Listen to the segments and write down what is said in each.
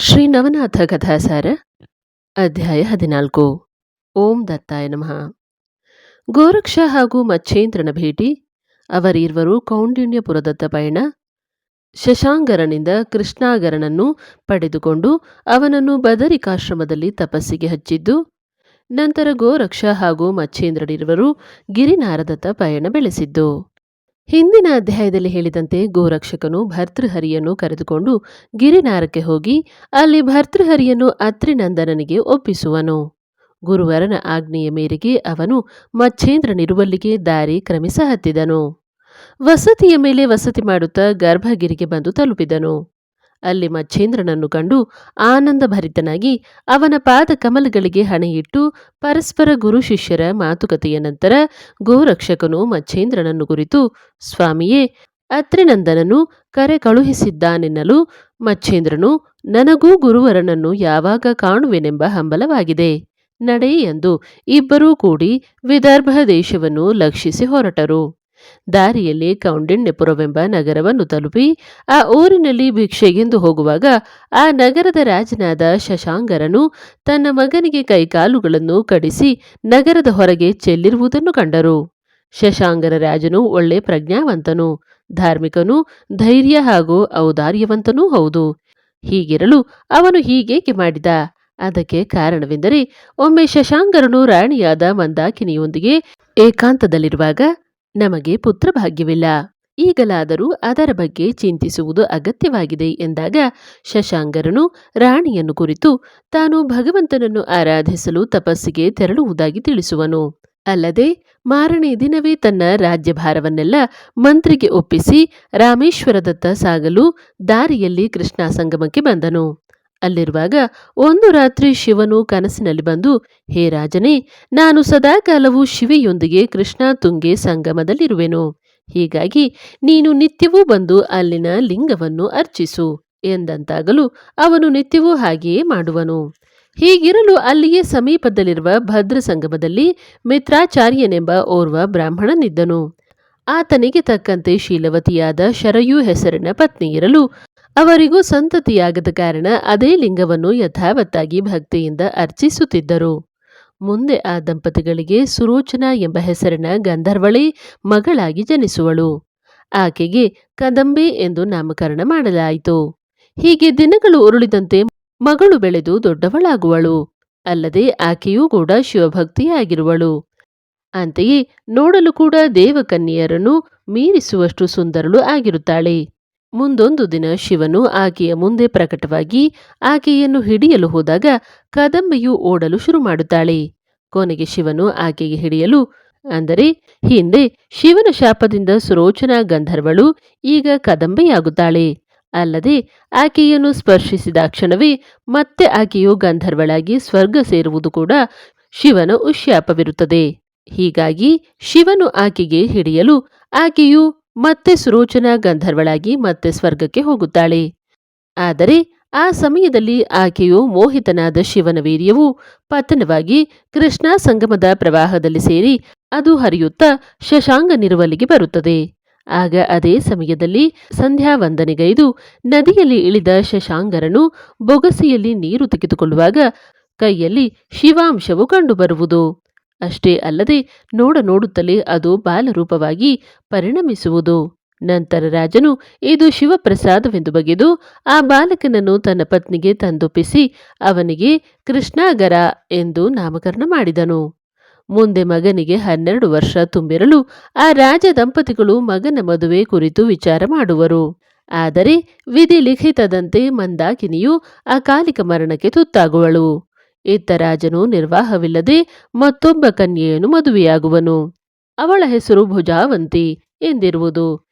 ಶ್ರೀ ನವನಾಥ ಕಥಾಸಾರ ಅಧ್ಯಾಯ 14. ಓಂ ದತ್ತಾಯ ನಮಃ. ಗೋರಕ್ಷ ಹಾಗೂ ಮಚ್ಛೇಂದ್ರನ ಭೇಟಿ, ಅವರಿರುವರು ಕೌಂಡಿಣ್ಯಪುರದತ್ತ ಪಯಣ, ಶಶಾಂಗರನಿಂದ ಕೃಷ್ಣಾಗರನನ್ನು ಪಡೆದುಕೊಂಡು ಅವನನ್ನು ಬದರಿಕಾಶ್ರಮದಲ್ಲಿ ತಪಸ್ಸಿಗೆ ಹಚ್ಚಿದ್ದು, ನಂತರ ಗೋರಕ್ಷ ಹಾಗೂ ಮಚ್ಛೇಂದ್ರನಿರುವರು ಗಿರಿನಾರದತ್ತ ಪಯಣ ಬೆಳೆಸಿದ್ದು. ಹಿಂದಿನ ಅಧ್ಯಾಯದಲ್ಲಿ ಹೇಳಿದಂತೆ ಗೋರಕ್ಷಕನು ಭರ್ತೃಹರಿಯನ್ನು ಕರೆದುಕೊಂಡು ಗಿರಿನಾರಕ್ಕೆ ಹೋಗಿ ಅಲ್ಲಿ ಭರ್ತೃಹರಿಯನ್ನು ಅತ್ರಿನಂದನನಿಗೆ ಒಪ್ಪಿಸುವನು. ಗುರುವರನ ಆಜ್ಞೆಯ ಮೇರೆಗೆ ಅವನು ಮಚ್ಛೇಂದ್ರನಿರುವಲ್ಲಿಗೆ ದಾರಿ ಕ್ರಮಿಸ ಹತ್ತಿದನು. ವಸತಿಯ ಮೇಲೆ ವಸತಿ ಮಾಡುತ್ತಾ ಗರ್ಭಗಿರಿಗೆ ಬಂದು ತಲುಪಿದನು. ಅಲ್ಲಿ ಮಚ್ಛೇಂದ್ರನನ್ನು ಕಂಡು ಆನಂದಭರಿತನಾಗಿ ಅವನ ಪಾದ ಕಮಲಗಳಿಗೆ ಹಣೆಯಿಟ್ಟು ಪರಸ್ಪರ ಗುರು ಶಿಷ್ಯರ ಮಾತುಕತೆಯ ನಂತರ ಗೋರಕ್ಷಕನು ಮಚ್ಛೇಂದ್ರನನ್ನು ಕುರಿತು, ಸ್ವಾಮಿಯೇ, ಅತ್ರಿನಂದನನು ಕರೆ ಕಳುಹಿಸಿದ್ದಾನೆನ್ನಲು ಮಚ್ಛೇಂದ್ರನು, ನನಗೂ ಗುರುವರನನ್ನು ಯಾವಾಗ ಕಾಣುವೆನೆಂಬ ಹಂಬಲವಾಗಿದೆ, ನಡೆ ಎಂದು ಇಬ್ಬರೂ ಕೂಡಿ ವಿದರ್ಭ ದೇಶವನ್ನು ಲಕ್ಷಿಸಿ ಹೊರಟರು. ದಾರಿಯಲ್ಲಿ ಕೌಂಡಿಣ್ಯಪುರವೆಂಬ ನಗರವನ್ನು ತಲುಪಿ ಆ ಊರಿನಲ್ಲಿ ಭಿಕ್ಷೆಗೆಂದು ಹೋಗುವಾಗ ಆ ನಗರದ ರಾಜನಾದ ಶಶಾಂಗರನು ತನ್ನ ಮಗನಿಗೆ ಕೈಕಾಲುಗಳನ್ನು ಕಡಿಸಿ ನಗರದ ಹೊರಗೆ ಚೆಲ್ಲಿರುವುದನ್ನು ಕಂಡರು. ಶಶಾಂಗರ ರಾಜನು ಒಳ್ಳೆ ಪ್ರಜ್ಞಾವಂತನು, ಧಾರ್ಮಿಕನು, ಧೈರ್ಯ ಹಾಗೂ ಔದಾರ್ಯವಂತನೂ ಹೌದು. ಹೀಗಿರಲು ಅವನು ಹೀಗೇಕೆ ಮಾಡಿದ? ಅದಕ್ಕೆ ಕಾರಣವೆಂದರೆ, ಒಮ್ಮೆ ಶಶಾಂಗರನು ರಾಣಿಯಾದ ಮಂದಾಕಿನಿಯೊಂದಿಗೆ ಏಕಾಂತದಲ್ಲಿರುವಾಗ ನಮಗೆ ಪುತ್ರಭಾಗ್ಯವಿಲ್ಲ, ಈಗಲಾದರೂ ಅದರ ಬಗ್ಗೆ ಚಿಂತಿಸುವುದು ಅಗತ್ಯವಾಗಿದೆ ಎಂದಾಗ ಶಶಾಂಗರನು ರಾಣಿಯನ್ನು ಕುರಿತು ತಾನು ಭಗವಂತನನ್ನು ಆರಾಧಿಸಲು ತಪಸ್ಸಿಗೆ ತೆರಳುವುದಾಗಿ ತಿಳಿಸುವನು. ಅಲ್ಲದೆ ಮಾರನೇ ದಿನವೇ ತನ್ನ ರಾಜ್ಯಭಾರವನ್ನೆಲ್ಲ ಮಂತ್ರಿಗೆ ಒಪ್ಪಿಸಿ ರಾಮೇಶ್ವರದತ್ತ ಸಾಗಲು ದಾರಿಯಲ್ಲಿ ಕೃಷ್ಣ ಸಂಗಮಕ್ಕೆ ಬಂದನು. ಅಲ್ಲಿರುವಾಗ ಒಂದು ರಾತ್ರಿ ಶಿವನು ಕನಸಿನಲ್ಲಿ ಬಂದು, ಹೇ ರಾಜನೇ, ನಾನು ಸದಾಕಾಲವೂ ಶಿವೆಯೊಂದಿಗೆ ಕೃಷ್ಣ ತುಂಗೆ ಸಂಗಮದಲ್ಲಿರುವೆನು. ಹೀಗಾಗಿ ನೀನು ನಿತ್ಯವೂ ಬಂದು ಅಲ್ಲಿನ ಲಿಂಗವನ್ನು ಅರ್ಚಿಸು ಎಂದಂತಾಗಲು ಅವನು ನಿತ್ಯವೂ ಹಾಗೆಯೇ ಮಾಡುವನು. ಹೀಗಿರಲು ಅಲ್ಲಿಯೇ ಸಮೀಪದಲ್ಲಿರುವ ಭದ್ರ ಸಂಗಮದಲ್ಲಿ ಮಿತ್ರಾಚಾರ್ಯನೆಂಬ ಓರ್ವ ಬ್ರಾಹ್ಮಣನಿದ್ದನು. ಆತನಿಗೆ ತಕ್ಕಂತೆ ಶೀಲವತಿಯಾದ ಶರಯು ಹೆಸರಿನ ಪತ್ನಿ ಇರಲು ಅವರಿಗೂ ಸಂತತಿಯಾಗದ ಕಾರಣ ಅದೇ ಲಿಂಗವನ್ನು ಯಥಾವತ್ತಾಗಿ ಭಕ್ತಿಯಿಂದ ಅರ್ಚಿಸುತ್ತಿದ್ದರು. ಮುಂದೆ ಆ ದಂಪತಿಗಳಿಗೆ ಸುರೋಚನಾ ಎಂಬ ಹೆಸರಿನ ಗಂಧರ್ವಳೇ ಮಗಳಾಗಿ ಜನಿಸುವಳು. ಆಕೆಗೆ ಕದಂಬೆ ಎಂದು ನಾಮಕರಣ ಮಾಡಲಾಯಿತು. ಹೀಗೆ ದಿನಗಳು ಉರುಳಿದಂತೆ ಮಗಳು ಬೆಳೆದು ದೊಡ್ಡವಳಾಗುವಳು. ಅಲ್ಲದೆ ಆಕೆಯೂ ಕೂಡ ಶಿವಭಕ್ತಿಯಾಗಿರುವಳು. ಅಂತೆಯೇ ನೋಡಲು ಕೂಡ ದೇವಕನ್ಯೆಯರನ್ನು ಮೀರಿಸುವಷ್ಟು ಸುಂದರಳು ಆಗಿರುತ್ತಾಳೆ. ಮುಂದೊಂದು ದಿನ ಶಿವನು ಆಕೆಯ ಮುಂದೆ ಪ್ರಕಟವಾಗಿ ಆಕೆಯನ್ನು ಹಿಡಿಯಲು ಹೋದಾಗ ಕದಂಬೆಯು ಓಡಲು ಶುರು ಮಾಡುತ್ತಾಳೆ. ಕೊನೆಗೆ ಶಿವನು ಆಕೆಗೆ ಹಿಡಿಯಲು, ಅಂದರೆ ಹಿಂದೆ ಶಿವನ ಶಾಪದಿಂದ ಸುರೋಚನಾ ಗಂಧರ್ವಳು ಈಗ ಕದಂಬೆಯಾಗುತ್ತಾಳೆ. ಅಲ್ಲದೆ ಆಕೆಯನ್ನು ಸ್ಪರ್ಶಿಸಿದಾಕ್ಷಣವೇ ಮತ್ತೆ ಆಕೆಯು ಗಂಧರ್ವಳಾಗಿ ಸ್ವರ್ಗ ಸೇರುವುದು ಕೂಡ ಶಿವನ ಉಶ್ಯಾಪವಿರುತ್ತದೆ. ಹೀಗಾಗಿ ಶಿವನು ಆಕೆಗೆ ಹಿಡಿಯಲು ಆಕೆಯು ಮತ್ತೆ ಸುರೋಚನಾ ಗಂಧರ್ವಳಾಗಿ ಮತ್ತೆ ಸ್ವರ್ಗಕ್ಕೆ ಹೋಗುತ್ತಾಳೆ. ಆದರೆ ಆ ಸಮಯದಲ್ಲಿ ಆಕೆಯು ಮೋಹಿತನಾದ ಶಿವನ ವೀರ್ಯವು ಪತನವಾಗಿ ಕೃಷ್ಣಾ ಸಂಗಮದ ಪ್ರವಾಹದಲ್ಲಿ ಸೇರಿ ಅದು ಹರಿಯುತ್ತಾ ಶಶಾಂಗನಿರುವಲ್ಲಿಗೆ ಬರುತ್ತದೆ. ಆಗ ಅದೇ ಸಮಯದಲ್ಲಿ ಸಂಧ್ಯಾ ವಂದನೆಗೈದು ನದಿಯಲ್ಲಿ ಇಳಿದ ಶಶಾಂಗರನು ಬೊಗಸೆಯಲ್ಲಿ ನೀರು ತೆಗೆದುಕೊಳ್ಳುವಾಗ ಕೈಯಲ್ಲಿ ಶಿವಾಂಶವು ಕಂಡುಬರುವುದು. ಅಷ್ಟೇ ಅಲ್ಲದೆ ನೋಡುತ್ತಲೇ ಅದು ಬಾಲರೂಪವಾಗಿ ಪರಿಣಮಿಸುವುದು. ನಂತರ ರಾಜನು ಇದು ಶಿವಪ್ರಸಾದವೆಂದು ಬಗೆದು ಆ ಬಾಲಕನನ್ನು ತನ್ನ ಪತ್ನಿಗೆ ತಂದೊಪ್ಪಿಸಿ ಅವನಿಗೆ ಕೃಷ್ಣಾಗರ ಎಂದು ನಾಮಕರಣ ಮಾಡಿದನು. ಮುಂದೆ ಮಗನಿಗೆ 12 ವರ್ಷ ತುಂಬಿರಲು ಆ ರಾಜ ದಂಪತಿಗಳು ಮಗನ ಮದುವೆ ಕುರಿತು ವಿಚಾರ ಮಾಡುವರು. ಆದರೆ ವಿಧಿ ಲಿಖಿತದಂತೆ ಮಂದಾಕಿನಿಯು ಅಕಾಲಿಕ ಮರಣಕ್ಕೆ ತುತ್ತಾಗುವಳು. ಇತ್ತ ರಾಜನು ನಿರ್ವಾಹವಿಲ್ಲದೆ ಮತ್ತೊಬ್ಬ ಕನ್ಯೆಯನ್ನು ಮದುವೆಯಾಗುವನು. ಅವಳ ಹೆಸರು ಭುಜಾವಂತಿ ಎಂದಿರುವುದು.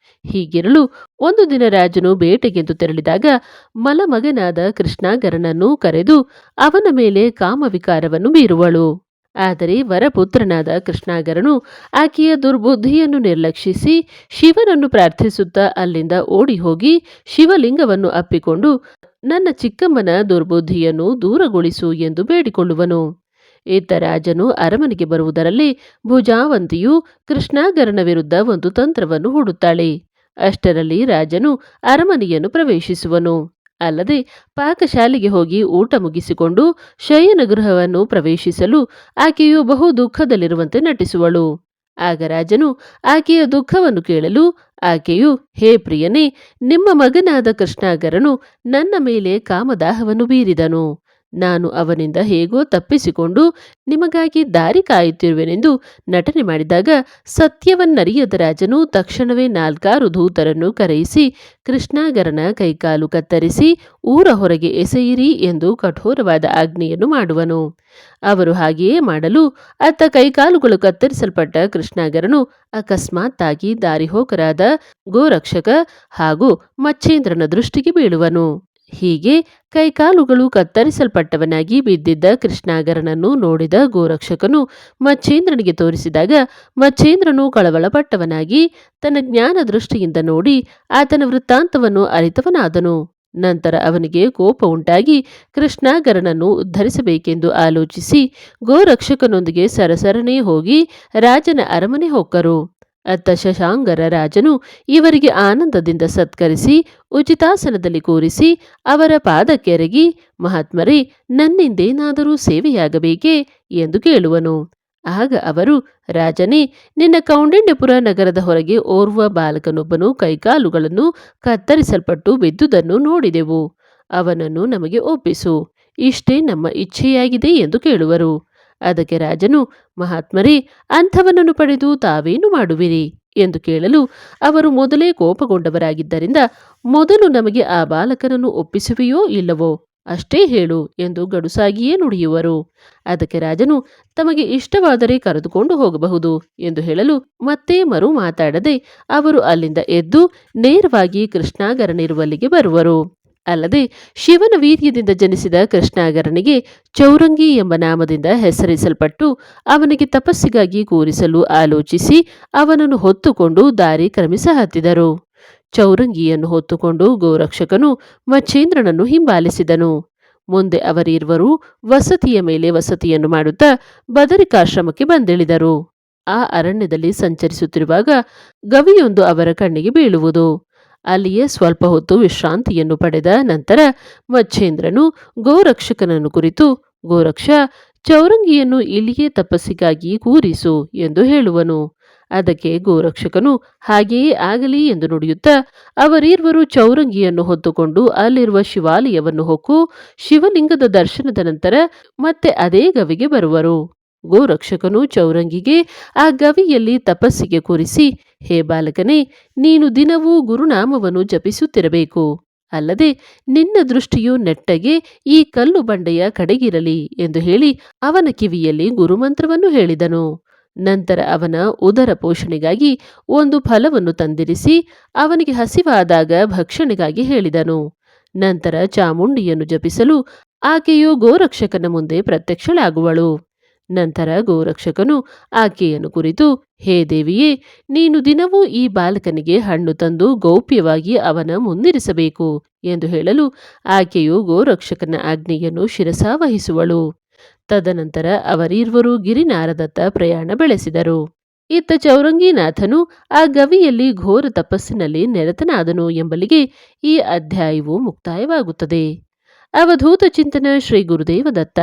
ಹೀಗಿರಲು ಒಂದು ದಿನ ರಾಜನು ಬೇಟೆಗೆಂದು ತೆರಳಿದಾಗ ಮಲಮಗನಾದ ಕೃಷ್ಣಾಗರನನ್ನು ಕರೆದು ಅವನ ಮೇಲೆ ಕಾಮವಿಕಾರವನ್ನು ಬೀರುವಳು. ಆದರೆ ವರಪುತ್ರನಾದ ಕೃಷ್ಣಾಗರನು ಆಕೆಯ ದುರ್ಬುದ್ಧಿಯನ್ನು ನಿರ್ಲಕ್ಷಿಸಿ ಶಿವನನ್ನು ಪ್ರಾರ್ಥಿಸುತ್ತಾ ಅಲ್ಲಿಂದ ಓಡಿ ಹೋಗಿ ಶಿವಲಿಂಗವನ್ನು ಅಪ್ಪಿಕೊಂಡು, ನನ್ನ ಚಿಕ್ಕಮ್ಮನ ದುರ್ಬುದ್ಧಿಯನ್ನು ದೂರಗೊಳಿಸು ಎಂದು ಬೇಡಿಕೊಳ್ಳುವನು. ಇತ್ತ ರಾಜನು ಅರಮನೆಗೆ ಬರುವುದರಲ್ಲಿ ಭುಜಾವಂತಿಯು ಕೃಷ್ಣಾಗರನ ವಿರುದ್ಧ ಒಂದು ತಂತ್ರವನ್ನು ಹೂಡುತ್ತಾಳೆ. ಅಷ್ಟರಲ್ಲಿ ರಾಜನು ಅರಮನೆಯನ್ನು ಪ್ರವೇಶಿಸುವನು. ಅಲ್ಲದೆ ಪಾಕಶಾಲೆಗೆ ಹೋಗಿ ಊಟ ಮುಗಿಸಿಕೊಂಡು ಶಯನಗೃಹವನ್ನು ಪ್ರವೇಶಿಸಲು ಆಕೆಯು ಬಹು ದುಃಖದಲ್ಲಿರುವಂತೆ ನಟಿಸುವಳು. ಆಗ ರಾಜನು ಆಕೆಯ ದುಃಖವನ್ನು ಕೇಳಲು ಆಕೆಯು, ಹೇ ಪ್ರಿಯನೇ, ನಿಮ್ಮ ಮಗನಾದ ಕೃಷ್ಣಾಗರನು ನನ್ನ ಮೇಲೆ ಕಾಮದಾಹವನ್ನು ಬೀರಿದನು. ನಾನು ಅವನಿಂದ ಹೇಗೋ ತಪ್ಪಿಸಿಕೊಂಡು ನಿಮಗಾಗಿ ದಾರಿ ಕಾಯುತ್ತಿರುವೆನೆಂದು ನಟನೆ ಮಾಡಿದಾಗ ಸತ್ಯವನ್ನರಿಯದ ರಾಜನು ತಕ್ಷಣವೇ 4 ದೂತರನ್ನು ಕರೆಯಿಸಿ ಕೃಷ್ಣಾಗರನ ಕೈಕಾಲು ಕತ್ತರಿಸಿ ಊರ ಹೊರಗೆ ಎಸೆಯಿರಿ ಎಂದು ಕಠೋರವಾದ ಆಜ್ಞೆಯನ್ನು ಮಾಡುವನು. ಅವರು ಹಾಗೆಯೇ ಮಾಡಲು ಅತ್ತ ಕೈಕಾಲುಗಳು ಕತ್ತರಿಸಲ್ಪಟ್ಟ ಕೃಷ್ಣಾಗರನು ಅಕಸ್ಮಾತ್ತಾಗಿ ದಾರಿಹೋಕರಾದ ಗೋರಕ್ಷಕ ಹಾಗೂ ಮಚ್ಚೇಂದ್ರನ ದೃಷ್ಟಿಗೆ ಬೀಳುವನು. ಹೀಗೆ ಕೈಕಾಲುಗಳು ಕತ್ತರಿಸಲ್ಪಟ್ಟವನಾಗಿ ಬಿದ್ದಿದ್ದ ಕೃಷ್ಣಾಗರನನ್ನು ನೋಡಿದ ಗೋರಕ್ಷಕನು ಮಚ್ಚೇಂದ್ರನಿಗೆ ತೋರಿಸಿದಾಗ ಮಚ್ಚೇಂದ್ರನು ಕಳವಳಪಟ್ಟವನಾಗಿ ತನ್ನ ಜ್ಞಾನ ದೃಷ್ಟಿಯಿಂದ ನೋಡಿ ಆತನ ವೃತ್ತಾಂತವನ್ನು ಅರಿತವನಾದನು. ನಂತರ ಅವನಿಗೆ ಕೋಪ ಉಂಟಾಗಿ ಕೃಷ್ಣಾಗರನನ್ನು ಉದ್ಧರಿಸಬೇಕೆಂದು ಆಲೋಚಿಸಿ ಗೋರಕ್ಷಕನೊಂದಿಗೆ ಸರಸರನೆ ಹೋಗಿ ರಾಜನ ಅರಮನೆ ಹೊಕ್ಕರು. ಅತ್ತ ಶಶಾಂಗರ ರಾಜನು ಇವರಿಗೆ ಆನಂದದಿಂದ ಸತ್ಕರಿಸಿ ಉಚಿತಾಸನದಲ್ಲಿ ಕೂರಿಸಿ ಅವರ ಪಾದಕ್ಕೆರಗಿ, ಮಹಾತ್ಮರೇ, ನನ್ನಿಂದೇನಾದರೂ ಸೇವೆಯಾಗಬೇಕೇ ಎಂದು ಕೇಳುವನು. ಆಗ ಅವರು, ರಾಜನೇ, ನಿನ್ನ ಕೌಂಡಿಣ್ಯಪುರ ನಗರದ ಹೊರಗೆ ಓರ್ವ ಬಾಲಕನೊಬ್ಬನು ಕೈಕಾಲುಗಳನ್ನು ಕತ್ತರಿಸಲ್ಪಟ್ಟು ಬಿದ್ದುದನ್ನು ನೋಡಿದೆವು. ಅವನನ್ನು ನಮಗೆ ಒಪ್ಪಿಸು, ಇಷ್ಟೇ ನಮ್ಮ ಇಚ್ಛೆಯಾಗಿದೆ ಎಂದು ಕೇಳುವರು. ಅದಕ್ಕೆ ರಾಜನು, ಮಹಾತ್ಮರೇ, ಅಂಥವನನ್ನು ಪಡೆದು ತಾವೇನು ಮಾಡುವಿರಿ ಎಂದು ಕೇಳಲು ಅವರು ಮೊದಲೇ ಕೋಪಗೊಂಡವರಾಗಿದ್ದರಿಂದ, ಮೊದಲು ನಮಗೆ ಆ ಬಾಲಕನನ್ನು ಒಪ್ಪಿಸುವೆಯೋ ಇಲ್ಲವೋ ಅಷ್ಟೇ ಹೇಳು ಎಂದು ಗಡುಸಾಗಿಯೇ ನುಡಿಯುವರು. ಅದಕ್ಕೆ ರಾಜನು, ತಮಗೆ ಇಷ್ಟವಾದರೆ ಕರೆದುಕೊಂಡು ಹೋಗಬಹುದು ಎಂದು ಹೇಳಲು ಮತ್ತೆ ಮರು ಮಾತಾಡದೆ ಅವರು ಅಲ್ಲಿಂದ ಎದ್ದು ನೇರವಾಗಿ ಕೃಷ್ಣಾಗರನಿರುವಲ್ಲಿಗೆ ಬರುವರು. ಅಲ್ಲದೆ ಶಿವನ ವೀರ್ಯದಿಂದ ಜನಿಸಿದ ಕೃಷ್ಣಾಗರನಿಗೆ ಚೌರಂಗಿ ಎಂಬ ನಾಮದಿಂದ ಹೆಸರಿಸಲ್ಪಟ್ಟು ಅವನಿಗೆ ತಪಸ್ಸಿಗಾಗಿ ಕೂರಿಸಲು ಆಲೋಚಿಸಿ ಅವನನ್ನು ಹೊತ್ತುಕೊಂಡು ದಾರಿ ಕ್ರಮಿಸಹತ್ತಿದರು. ಚೌರಂಗಿಯನ್ನು ಹೊತ್ತುಕೊಂಡು ಗೋರಕ್ಷಕನು ಮಚ್ಚೇಂದ್ರನನ್ನು ಹಿಂಬಾಲಿಸಿದನು. ಮುಂದೆ ಅವರಿರುವರು ವಸತಿಯ ಮೇಲೆ ವಸತಿಯನ್ನು ಮಾಡುತ್ತಾ ಬದರಿಕಾಶ್ರಮಕ್ಕೆ ಬಂದಿಳಿದರು. ಆ ಅರಣ್ಯದಲ್ಲಿ ಸಂಚರಿಸುತ್ತಿರುವಾಗ ಗವಿಯೊಂದು ಅವರ ಕಣ್ಣಿಗೆ ಬೀಳುವುದು. ಅಲ್ಲಿಯೇ ಸ್ವಲ್ಪ ಹೊತ್ತು ವಿಶ್ರಾಂತಿಯನ್ನು ಪಡೆದ ನಂತರ ಮಚ್ಚೇಂದ್ರನು ಗೋರಕ್ಷಕನನ್ನು ಕುರಿತು, ಗೋರಕ್ಷ, ಚೌರಂಗಿಯನ್ನು ಇಲ್ಲಿಯೇ ತಪಸ್ಸಿಗಾಗಿ ಕೂರಿಸು ಎಂದು ಹೇಳುವನು. ಅದಕ್ಕೆ ಗೋರಕ್ಷಕನು ಹಾಗೆಯೇ ಆಗಲಿ ಎಂದು ನುಡಿಯುತ್ತಾ ಅವರಿರುವರು ಚೌರಂಗಿಯನ್ನು ಹೊತ್ತುಕೊಂಡು ಅಲ್ಲಿರುವ ಶಿವಾಲಯವನ್ನು ಹೊಕ್ಕು ಶಿವಲಿಂಗದ ದರ್ಶನದ ನಂತರ ಮತ್ತೆ ಅದೇ ಗವಿಗೆ ಬರುವರು. ಗೋರಕ್ಷಕನು ಚೌರಂಗಿಗೆ ಆ ಗವಿಯಲ್ಲಿ ತಪಸ್ಸಿಗೆ ಕೂರಿಸಿ, ಹೇ ಬಾಲಕನೇ, ನೀನು ದಿನವೂ ಗುರುನಾಮವನ್ನು ಜಪಿಸುತ್ತಿರಬೇಕು. ಅಲ್ಲದೆ ನಿನ್ನ ದೃಷ್ಟಿಯು ನೆಟ್ಟಗೆ ಈ ಕಲ್ಲು ಬಂಡೆಯ ಕಡೆಗಿರಲಿ ಎಂದು ಹೇಳಿ ಅವನ ಕಿವಿಯಲ್ಲಿ ಗುರುಮಂತ್ರವನ್ನು ಹೇಳಿದನು. ನಂತರ ಅವನ ಉದರ ಪೋಷಣೆಗಾಗಿ ಒಂದು ಫಲವನ್ನು ತಂದಿರಿಸಿ ಅವನಿಗೆ ಹಸಿವಾದಾಗ ಭಕ್ಷಣೆಗಾಗಿ ಹೇಳಿದನು. ನಂತರ ಚಾಮುಂಡಿಯನ್ನು ಜಪಿಸಲು ಆಕೆಯು ಗೋರಕ್ಷಕನ ಮುಂದೆ ಪ್ರತ್ಯಕ್ಷಳಾಗುವಳು. ನಂತರ ಗೋರಕ್ಷಕನು ಆಕೆಯನ್ನು ಕುರಿತು, ಹೇ ದೇವಿಯೇ, ನೀನು ದಿನವೂ ಈ ಬಾಲಕನಿಗೆ ಹಣ್ಣು ತಂದು ಗೌಪ್ಯವಾಗಿ ಅವನ ಮುಂದಿರಿಸಬೇಕು ಎಂದು ಹೇಳಲು ಆಕೆಯು ಗೋರಕ್ಷಕನ ಆಜ್ಞೆಯನ್ನು ಶಿರಸಾವಹಿಸುವಳು. ತದನಂತರ ಅವರಿರುವರು ಗಿರಿನಾರದತ್ತ ಪ್ರಯಾಣ ಬೆಳೆಸಿದರು. ಇತ್ತ ಚೌರಂಗಿನಾಥನು ಆ ಗವಿಯಲ್ಲಿ ಘೋರ ತಪಸ್ಸಿನಲ್ಲಿ ನಿರತನಾದನು ಎಂಬಲ್ಲಿಗೆ ಈ ಅಧ್ಯಾಯವು ಮುಕ್ತಾಯವಾಗುತ್ತದೆ. ಅವಧೂತ ಚಿಂತನ ಶ್ರೀ ಗುರುದೇವ ದತ್ತ.